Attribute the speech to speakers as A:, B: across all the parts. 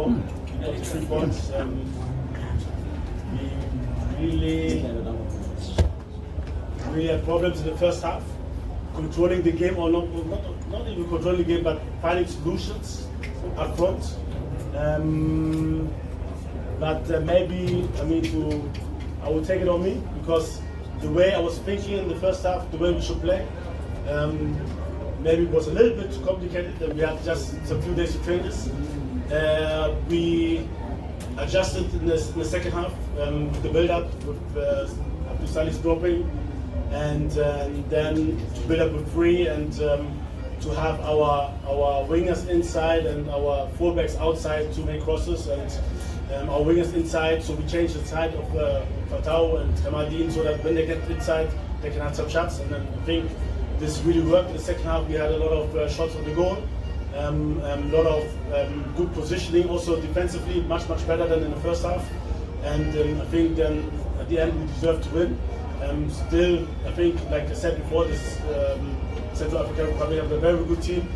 A: home. We got 3 points. We really had problems in the first half, controlling the game, or not even controlling the game, but finding solutions up front. But maybe, I will take it on me, because the way I was thinking in the first half, the way we should play, maybe it was a little bit too complicated, and we had just some few days to train this. We adjusted in the second half, the build-up with Abdul dropping, and then to build up with 3, and to have our wingers inside and our fullbacks outside to make crosses, and our wingers inside. So we changed the side of Fatau and Kamadin, so that when they get inside, they can have some shots. And then I think this really worked. In the second half, we had a lot of shots on the goal, a lot of good positioning, also defensively, much better than in the first half. And I think then at the end we deserved to win. Still, I think, like I said before, this Central African Republic have a very good team,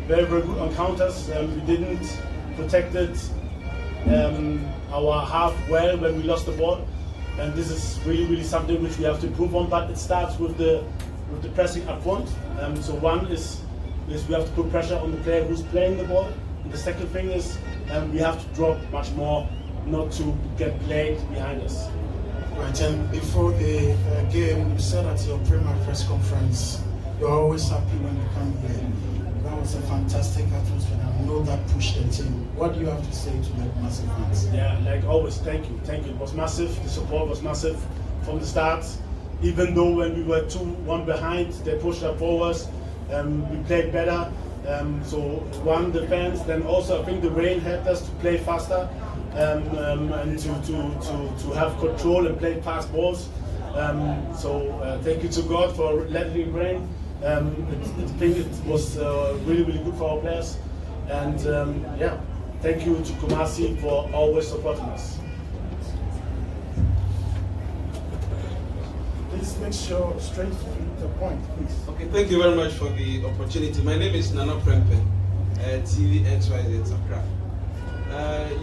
A: very good on counters. We didn't protect our half well when we lost the ball, and this is really something which we have to improve on. But it starts with the pressing up front. So one is we have to put pressure on the player who's playing the ball. And the second thing is we have to drop much more, not to get played behind us.
B: Right, and before the game, you said at your premier press conference, you're always happy when you come here. That was a fantastic atmosphere. I know that pushed the team. What do you have to say to the massive fans?
A: Yeah, like always, thank you. It was massive. The support was massive from the start. Even though when we were 2-1 behind, they pushed us forwards. We played better. So one, the fans, then also I think the rain helped us to play faster. And to have control and play fast balls. So thank you to God for letting it rain. I think it was really good for our players. And yeah, thank you to Kumasi for always supporting us.
B: Please make sure straight to the point, please.
C: Okay, thank you very much for the opportunity. My name is Nana Prempe, TV XYZ Accra.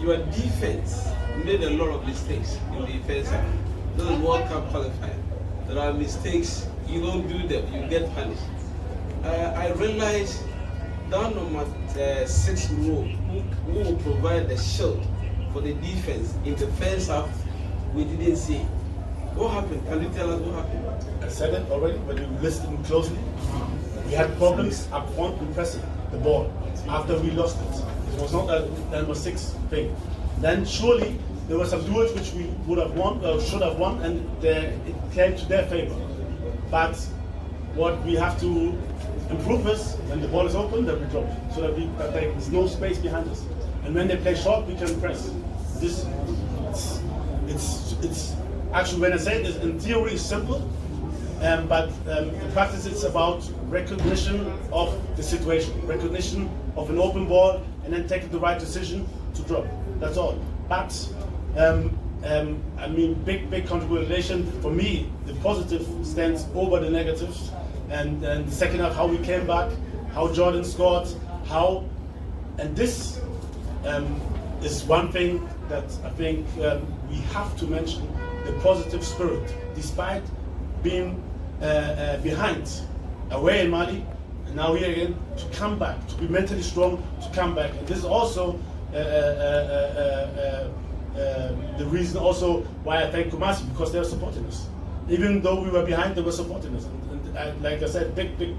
C: Your defense made a lot of mistakes in the defense. This is World Cup qualifier. There are mistakes, you don't do them, you get punished. I realized down number 6 row, who will provide the shield for the defense in the first half, we didn't see. What happened? Can you tell us what happened?
A: I said it already, when you listened closely. We had problems up front in pressing the ball after we lost it. It was not a number 6 thing. Then surely there were some duels which we would have won, or should have won, and it came to their favor. But what we have to improve is when the ball is open, that we drop, so that there's no space behind us. And when they play short, we can press. This, it's actually, when I say this, in theory, it's simple. But in practice, it's about recognition of the situation, recognition of an open ball, and then taking the right decision to drop. That's all. But big congratulations for me. The positive stands over the negatives, and the second half, how we came back, how Jordan scored, and this is one thing that I think we have to mention: the positive spirit, despite being behind away in Mali, and now here again, to come back, to be mentally strong, to come back. And this is also the reason also why I thank Kumasi, because they are supporting us. Even though we were behind, they were supporting us. And like I said, big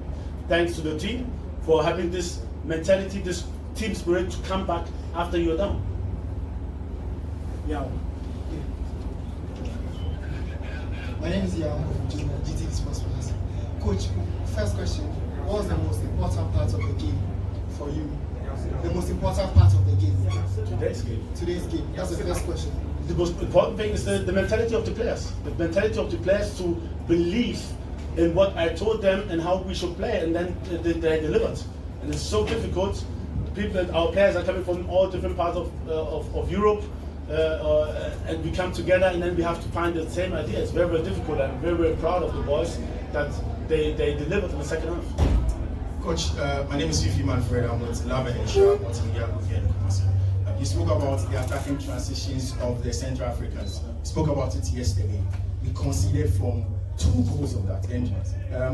A: thanks to the team for having this mentality, this team spirit to come back after you're down.
B: Yeah.
D: My name is Ayew from GT Sports Plus. Coach, first question: what was the most important part of the game for you? The most important part of the game?
A: Today's game.
D: Today's game. That's the first question.
A: The most important thing is the mentality of the players. The mentality of the players to believe in what I told them and how we should play, and then they delivered. And it's so difficult. Our players are coming from all different parts of Europe, and we come together, and then we have to find the same idea. It's very difficult. I'm very proud of the boys that they delivered in the second half.
E: Coach, my name is Fifi Manfred. I'm with Love and Ensure Multimedia Group here in Kumasi. You spoke about about the attacking transitions of the Central Africans. We spoke about it yesterday. We conceded from 2 goals of that. And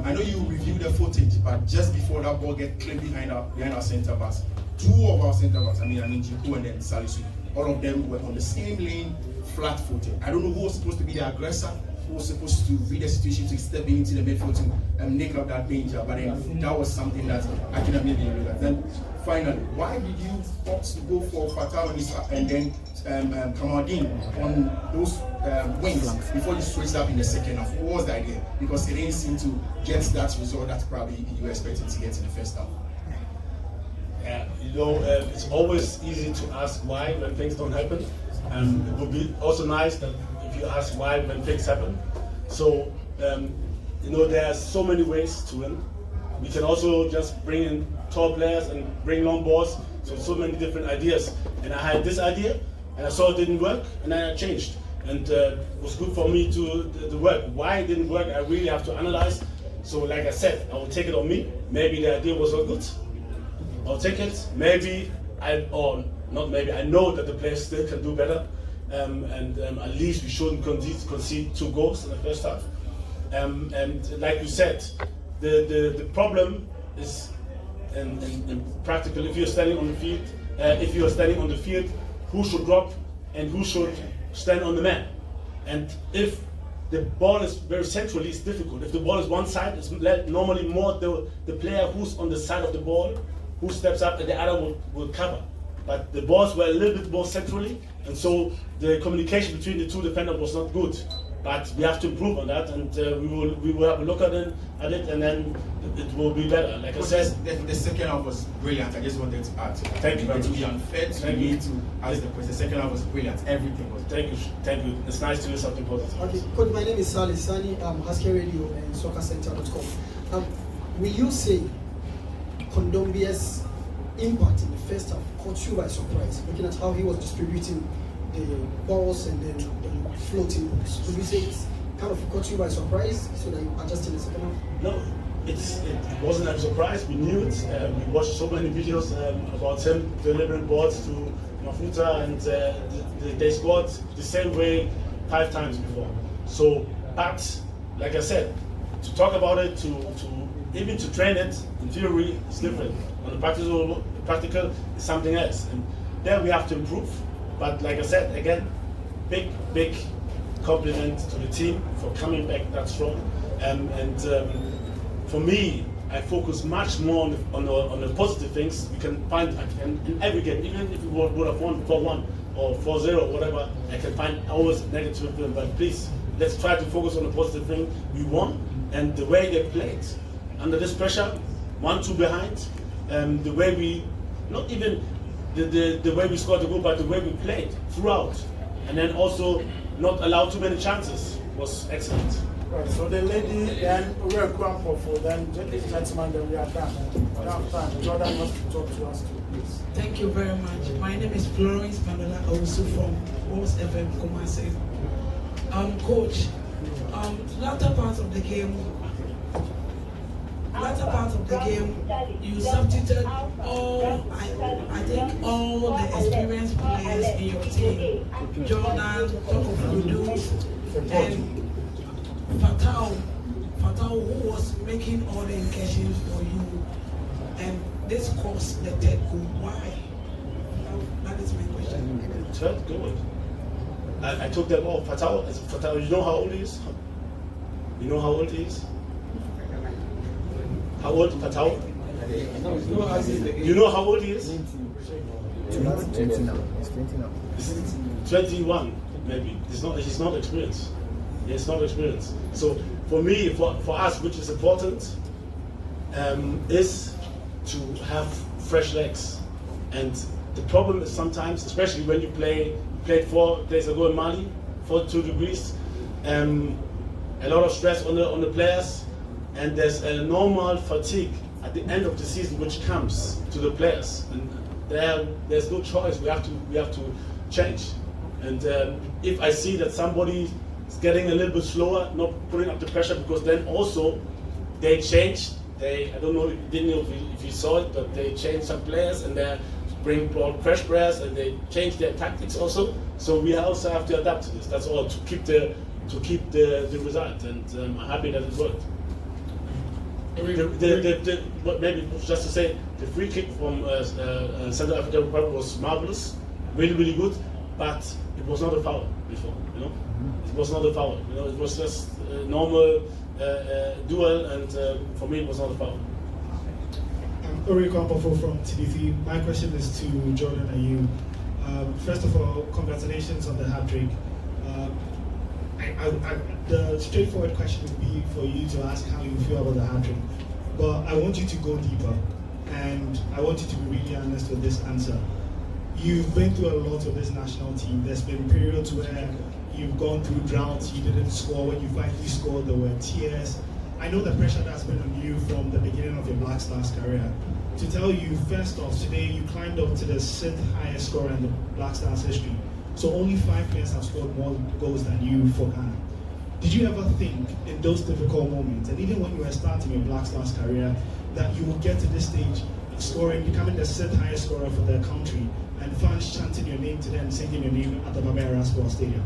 E: I know you reviewed the footage, but just before that ball get clean behind our centre backs, 2 of our centre backs, I mean Jiku and then Salisu, all of them were on the same lane, flat-footed. I don't know who was supposed to be the aggressor, who was supposed to read the situation to step into the midfield to nick up that danger, but then that was something that I cannot maybe look at. Then finally, why did you opt to go for Fatah and then Kamaldeen on those wings before you switched up in the second half? What was the idea? Because it didn't seem to get that result that probably you were expecting to get in the first half.
A: Yeah, it's always easy to ask why when things don't happen. It would be also nice that if you ask why when things happen. So, there are so many ways to win. We can also just bring in tall players and bring long balls. So many different ideas. And I had this idea, and I saw it didn't work, and then I changed. And it was good for me to work. Why it didn't work, I really have to analyze. So, like I said, I will take it on me. Maybe the idea was not good. I'll take it. I know that the players still can do better, and at least we shouldn't concede 2 goals in the first half. And like you said, the problem is in practical. If you're standing on the field, who should drop and who should stand on the man? And if the ball is very centrally, it's difficult. If the ball is one side, it's normally more the player who's on the side of the ball who steps up and the other will cover. But the balls were a little bit more centrally, and so the communication between the 2 defenders was not good. But we have to improve on that, and we will have a look at it, and then it will be better. Like I said,
E: the second half was brilliant. I just wanted to add.
A: Thank you very much.
E: It would be unfair to me to ask the question. The second half was brilliant. Everything was.
A: Thank you. It's nice to hear something positive.
D: Okay, Coach, my name is Sally Sani, Husky Radio and SoccerCenter.com. Will you say Kondombia's impact in the first half caught you by surprise, looking at how he was distributing the balls and then the floating balls? Would you say it's kind of caught you by surprise so that you adjusted in the second half?
A: No, it wasn't a surprise. We knew it. We watched so many videos about him delivering balls to Mafuta, and they scored the same way 5 times before. So, but like I said, to talk about it, even to train it, in theory, it's different. On the practical is something else, and there we have to improve. But like I said, again, big compliment to the team for coming back that strong. And for me, I focus much more on the positive things we can find in every game. Even if we would have won 4-1 or 4-0, whatever, I can find always negative. But please, let's try to focus on the positive thing. We won, and the way they played under this pressure, 1-2 behind, the way we, not even the way we scored the goal, but the way we played throughout, and then also not allow too many chances was excellent.
B: Right, so the lady, then we're grateful for them, gentlemen, then we are done. Now, time. Jordan wants to talk to us too, please.
F: Thank you very much. My name is Florence Pamela Owusu from Wolves FM Kumasi. Coach, latter part of the game, you substituted I think all the experienced players in your team. Jordan, Oddo, and Fatah, who was making all the incursions for you, and this caused the third goal. Why? That is my question.
A: Third goal. I took them off. Fatah, you know how old he is? You know how old he is? How old Fatah? You know how old he is?
G: 20 now. He's 20 now.
A: He's 21, maybe. He's not experienced. He's not experienced. So for me, for us, which is important, is to have fresh legs. And the problem is sometimes, especially when you played 4 days ago in Mali, 42 degrees, a lot of stress on the players, and there's a normal fatigue at the end of the season which comes to the players, and there's no choice. We have to change. And if I see that somebody is getting a little bit slower, not putting up the pressure, because then also they changed. I don't know, didn't know if you saw it, but they changed some players, and they're bring fresh players and they change their tactics also. So we also have to adapt to this. That's all, to keep the result, and I'm happy that it worked. Maybe just to say, the free kick from Central African Republic was marvelous, really good, but it was not a foul before. It was not a foul. It was just a normal duel, and for me it was not a foul.
H: Ulrich Ampofo from TDC. My question is to Jordan Ayew. First of all, congratulations on the hat-trick. The straightforward question would be for you to ask how you feel about the hat-trick, but I want you to go deeper, and I want you to be really honest with this answer. You've been through a lot of this national team. There's been periods where you've gone through droughts, you didn't score. When you finally scored, there were tears. I know the pressure that's been on you from the beginning of your Black Stars career. To tell you, first off, today you climbed up to the 6th highest scorer in the Black Stars history. So only 5 players have scored more goals than you for Ghana. Did you ever think in those difficult moments, and even when you were starting your Black Stars career, that you would get to this stage, becoming the 6th highest scorer for the country, and fans chanting your name to them, singing your name at the Babera Sports Stadium?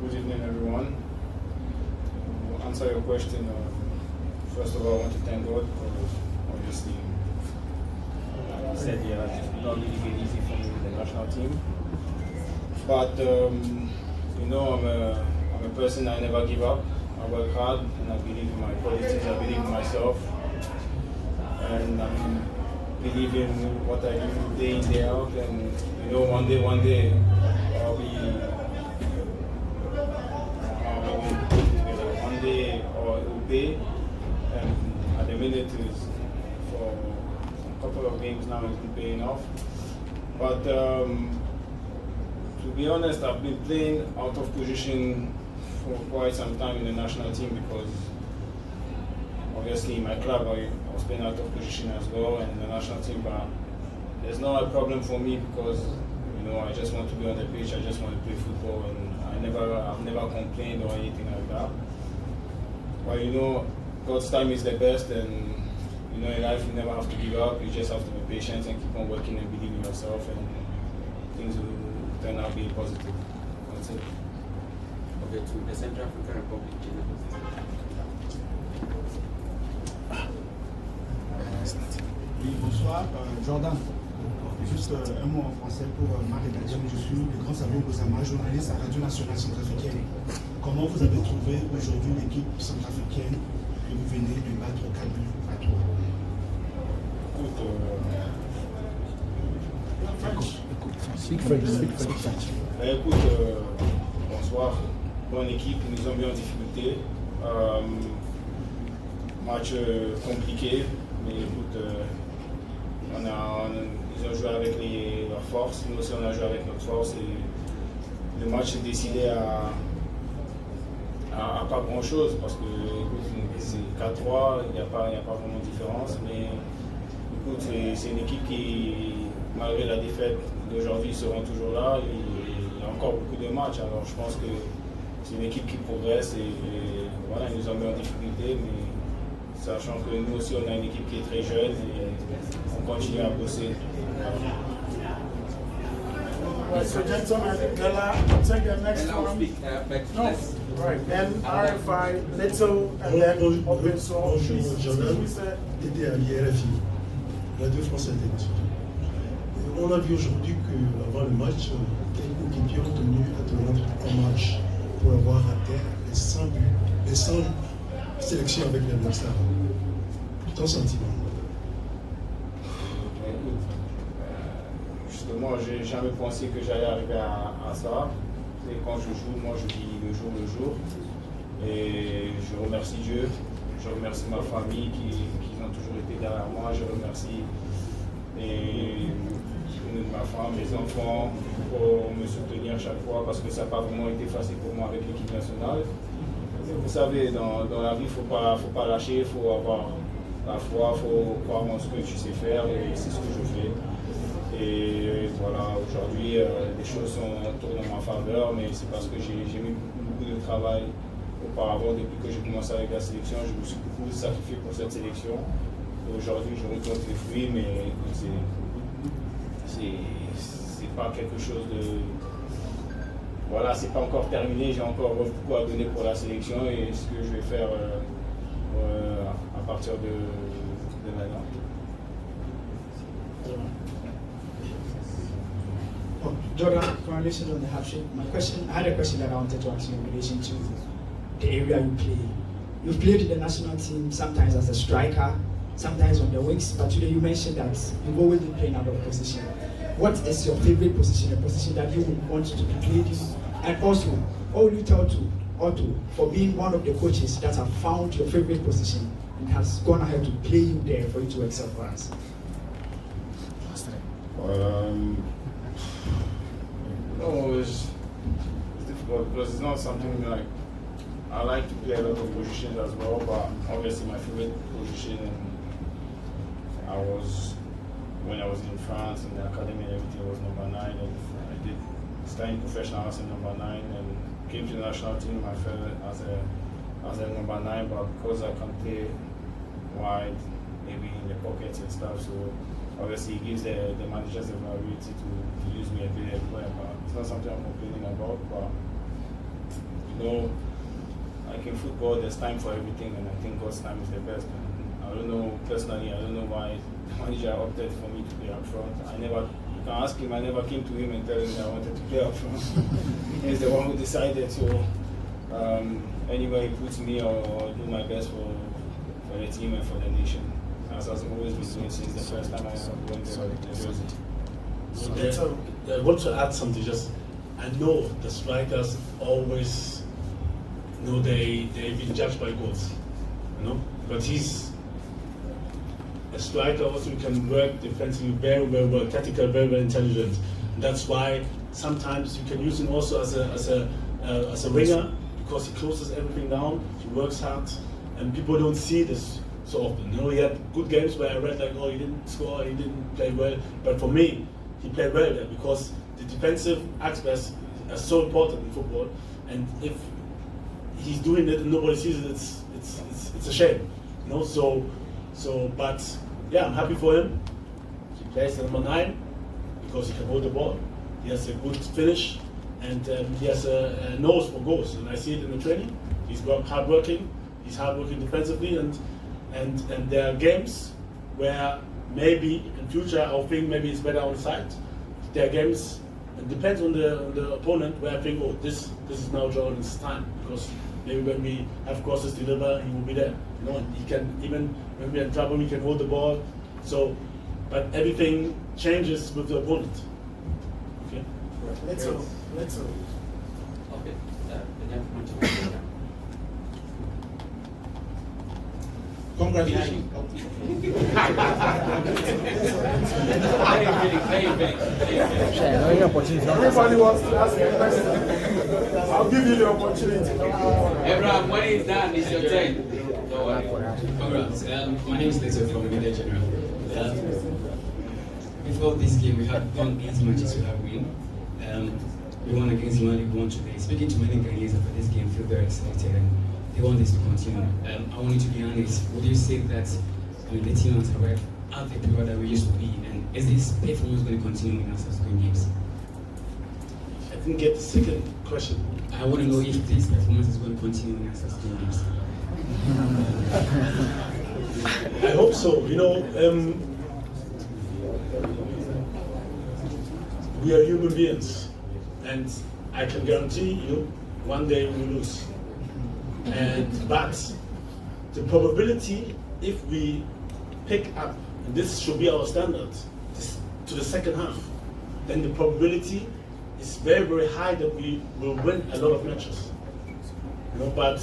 I: Good evening, everyone. To answer your question, first of all, I want to thank God because obviously, like I said, it's not really been easy for me with the national team. But I'm a person, I never give up. I work hard and I believe in my qualities, I believe in myself. And I believe in what I do day in, day out. And one day, I'll be one day or it will pay. And at the minute, for a couple of games now, it's been paying off. But to be honest, I've been playing out of position for quite some time in the national team because obviously in my club I was playing out of position as well and in the national team, but there's not a problem for me because I just want to be on the pitch, I just want to play football, and I've never complained or anything like that. But God's time is the best, and in life you never have to give up, you just have to be patient and keep on working and believe in yourself, and things will turn out being positive. That's it.
C: Okay, to the Central African Republic.
B: Oui, bonsoir, Jordan. Juste un mot en français pour ma rédaction. Je suis le grand Samuel Bozama, journaliste à Radio Nationale Centrafricaine. Comment vous avez trouvé aujourd'hui l'équipe centrafricaine que vous venez de battre 4-3?
I: Écoute, bonsoir. Bonne équipe, ils nous ont mis en difficulté. Match compliqué, mais écoute, ils ont joué avec leurs forces, nous aussi on a joué avec notre force et le match s'est décidé à pas grand chose parce que c'est 4-3, il n'y a pas vraiment de différence, mais écoute, c'est une équipe qui, malgré la défaite d'aujourd'hui, seront toujours là et il y a encore beaucoup de matchs, alors je pense que c'est une équipe qui progresse et voilà, ils nous ont mis en difficulté, mais sachant que nous aussi on a une équipe qui est très jeune et on continue à bosser.
B: Right, so gentlemen, Della, take the next one. No, right, then RFI, Little, and then open source.
J: Bonjour, Jordan. Aidé à l'IRFI, Radio France Internationale. On a vu aujourd'hui qu'avant le match, quelques équipiers ont tenu à te rendre hommage pour avoir atteint les 100 buts, les 100 sélections avec les Black Stars. Ton sentiment?
I: Justement, j'ai jamais pensé que j'allais arriver à ça. Et quand je joue, moi je vis le jour. Et je remercie Dieu, je remercie ma famille qui ont toujours été derrière moi, je remercie ma femme, mes enfants pour me soutenir chaque fois parce que ça n'a pas vraiment été facile pour moi avec l'équipe nationale. Vous savez, dans la vie, il ne faut pas lâcher, il faut avoir la foi, il faut croire en ce que tu sais faire et c'est ce que je fais. Et voilà, aujourd'hui, les choses tournent en ma faveur, mais c'est parce que j'ai mis beaucoup de travail auparavant. Depuis que j'ai commencé avec la sélection, je me suis beaucoup sacrifié pour cette sélection. Aujourd'hui, je rencontre les fruits, mais pas quelque chose de... Voilà, c'est pas encore terminé, j'ai encore beaucoup à donner pour la sélection et ce que je vais faire à partir de maintenant.
K: Oh, Jordan, congratulations on the hat-trick. I had a question that I wanted to ask you in relation to the area you play. You've played in the national team sometimes as a striker, sometimes on the wings, but today you mentioned that you've always been playing out of position. What is your favorite position, a position that you would want to be played in? And also, what will you tell to Oddo for being one of the coaches that have found your favorite position and has gone ahead to play you there for you to excel for us?
I: No, it's difficult because it's not something like I like to play a lot of positions as well, but obviously my favorite position when I was in France in the academy and everything was number 9, and I did studying professional as a number 9 and came to the national team I felt as a number 9, but because I can play wide, maybe in the pockets and stuff, so obviously it gives the managers the ability to use me a bit everywhere, but it's not something I'm complaining about. But you know, like in football, there's time for everything, and I think God's time is the best. And I don't know personally, I don't know why the manager opted for me to play up front. You can ask him, I never came to him and tell him that I wanted to play up front. He's the one who decided, so anyway, he puts me or do my best for the team and for the nation. As I've always been doing since the first time I went there.
A: I want to add something. I know the strikers always they've been judged by goals, but he's a striker also can work defensively very, very well, tactical, very, very intelligent. And that's why sometimes you can use him also as a winger, because he closes everything down, he works hard, and people don't see this so often. He had good games where I read like, oh, he didn't score, he didn't play well, but for me, he played well there because the defensive aspects are so important in football, and if he's doing it and nobody sees it, it's a shame, but yeah, I'm happy for him. He plays at number 9 because he can hold the ball. He has a good finish, and he has a nose for goals, and I see it in the training. He's hardworking. He's hardworking defensively, and there are games where maybe in future I'll think maybe it's better on the side. There are games, it depends on the opponent, where I think, oh, this is now Jordan's time, because maybe when we have crosses deliver, he will be there. And he can, even when we're in trouble, he can hold the ball. So, but everything changes with the opponent. Okay.
B: Let's go.
L: Okay.
M: Congratulations.
B: Everybody wants to ask a question. I'll give you the opportunity.
L: Abraham, when it's done, it's your turn.
N: Congrats. My name is Leto from Media General. Before this game, we had done 8 matches we have win. We won against Mali, we won today. Speaking to many Ghanaians after this game, feel very excited and they want this to continue. I want you to be honest. Would you say that the team has arrived at the period that we used to be, and is this performance going to continue in our subsequent games?
A: I didn't get the second question.
N: I want to know if this performance is going to continue in our subsequent games.
A: I hope so. We are human beings, and I can guarantee you one day we will lose. But the probability, if we pick up, and this should be our standard, to the second half, then the probability is very, very high that we will win a lot of matches. But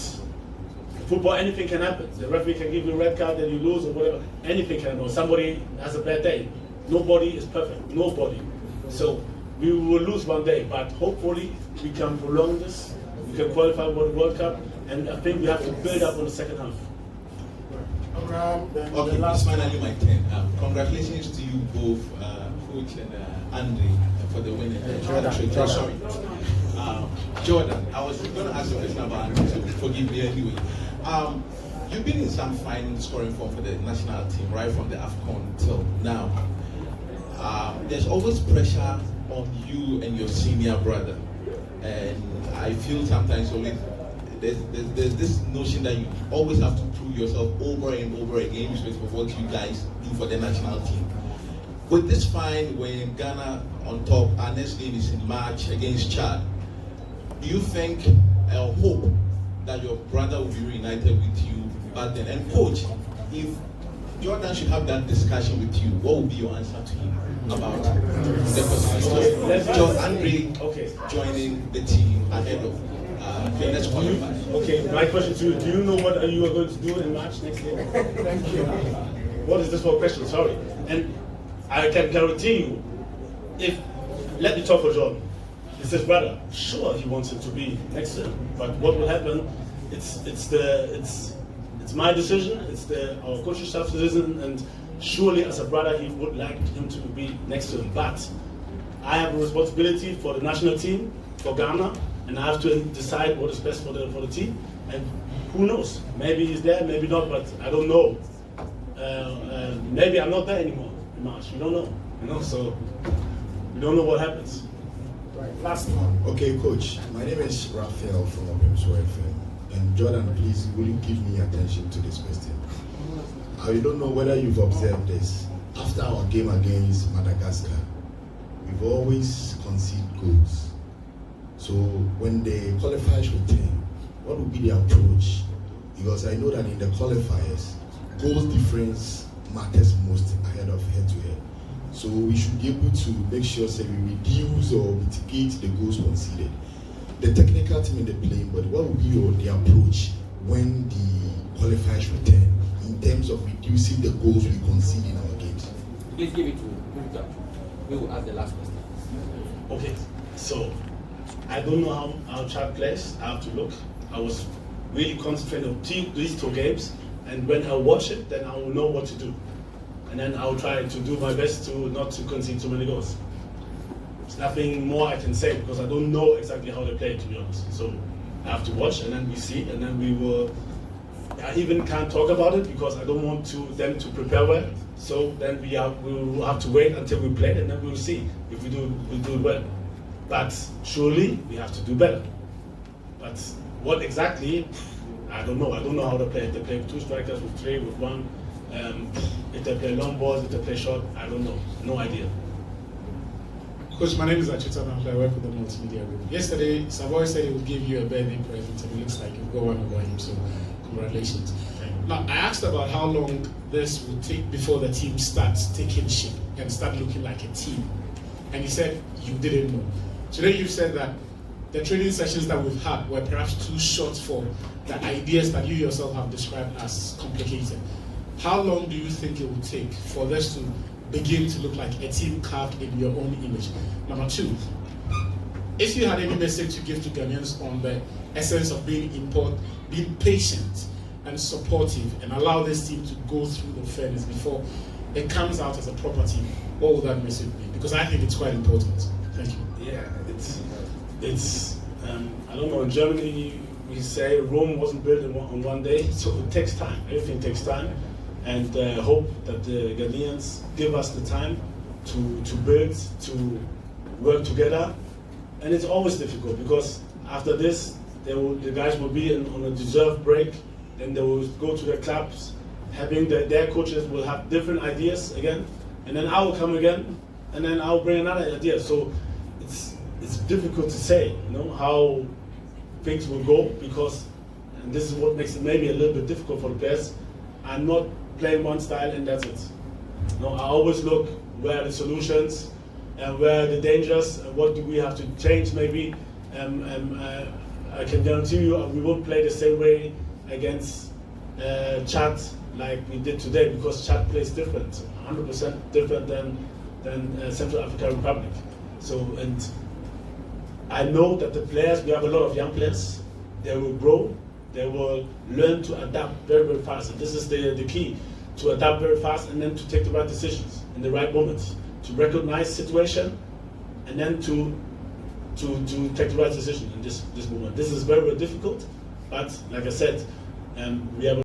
A: football, anything can happen. The referee can give you a red card and you lose or whatever. Anything can happen. Somebody has a bad day. Nobody is perfect. Nobody. So we will lose one day, but hopefully we can prolong this. We can qualify for the World Cup, and I think we have to build up on the second half.
M: Okay, it's finally my turn. Congratulations to you both, Coach and Andre, for the win. Jordan, I was going to ask you a question about Andre, so forgive me anyway. You've been in some fine scoring form for the national team, right from the AFCON till now. There's always pressure on you and your senior brother. And I feel sometimes there's this notion that you always have to prove yourself over and over again, especially for what you guys do for the national team. With this fine, when Ghana on top, our next game is in March against Chad, do you think or hope that your brother will be reunited with you back then? And coach, if Jordan should have that discussion with you, what would be your answer to him about the possibility of John Andre joining the team ahead of the next qualifier?
A: Okay, my question to you, do you know what you are going to do in March next year? Thank you. What is this for a question? Sorry. And I can guarantee you, let me talk for John. It's his brother. Sure, he wants him to be next to him. But what will happen? It's my decision. It's our coaching staff's decision. And surely, as a brother, he would like him to be next to him. But I have a responsibility for the national team, for Ghana, and I have to decide what is best for the team. And who knows? Maybe he's there, maybe not. But I don't know. Maybe I'm not there anymore in March. We don't know. You know, so we don't know what happens.
O: Right, last one. Okay, coach. My name is Raphael from Opemso FM. And Jordan, please, will you give me attention to this question? I don't know whether you've observed this. After our game against Madagascar, we've always conceded goals. So when the qualifiers return, what will be the approach? Because I know that in the qualifiers, goals difference matters most ahead of head-to-head. So we should be able to make sure that we reduce or mitigate the goals conceded. The technical team in the playing, but what will be the approach when the qualifiers return in terms of reducing the goals we concede in our games?
L: Please give it to Victor. We will ask the last question.
A: Okay, so I don't know how our Chad plays. I have to look. I was really concentrated on these two games, and when I watch it, then I will know what to do. And then I'll try to do my best to not to concede too many goals. There's nothing more I can say because I don't know exactly how they play, to be honest. So I have to watch, and then we see, and then we will. I even can't talk about it because I don't want them to prepare well. So then we will have to wait until we play, and then we will see if we do it well. But surely we have to do better. But what exactly? I don't know. I don't know how they play. If they play with two strikers, with three, with one. If they play long balls, if they play short, I don't know. No idea.
H: Coach, my name is Achita and I work with the multimedia group. Yesterday, Savoy said he would give you a birthday present, and it looks like you've got one over him, so congratulations. Now, I asked about how long this will take before the team starts taking shape and start looking like a team. And he said you didn't know. Today you said that the training sessions that we've had were perhaps too short for the ideas that you yourself have described as complicated. How long do you think it will take for this to begin to look like a team carved in your own image? Number two, if you had any message to give to Ghanaians on the essence of being patient and supportive and allow this team to go through the fairness before it comes out as a proper team, what would that message be? Because I think it's quite important. Thank you.
A: Yeah, it's I don't know, in Germany we say Rome wasn't built on one day, so it takes time. Everything takes time. And hope that the Ghanaians give us the time to build, to work together. And it's always difficult because after this, the guys will be on a deserved break. Then they will go to their clubs, having their coaches will have different ideas again. And then I will come again, and then I'll bring another idea. So it's difficult to say, how things will go because, and this is what makes it maybe a little bit difficult for the players. I'm not playing one style and that's it. I always look where are the solutions and where are the dangers and what do we have to change maybe. I can guarantee you we won't play the same way against Chad like we did today because Chad plays different, 100% different than Central African Republic. So, and I know that the players, we have a lot of young players, they will grow. They will learn to adapt very, very fast. And this is the key, to adapt very fast and then to take the right decisions in the right moments, to recognize situation and then to take the right decision in this moment. This is very, very difficult, but like I said, we have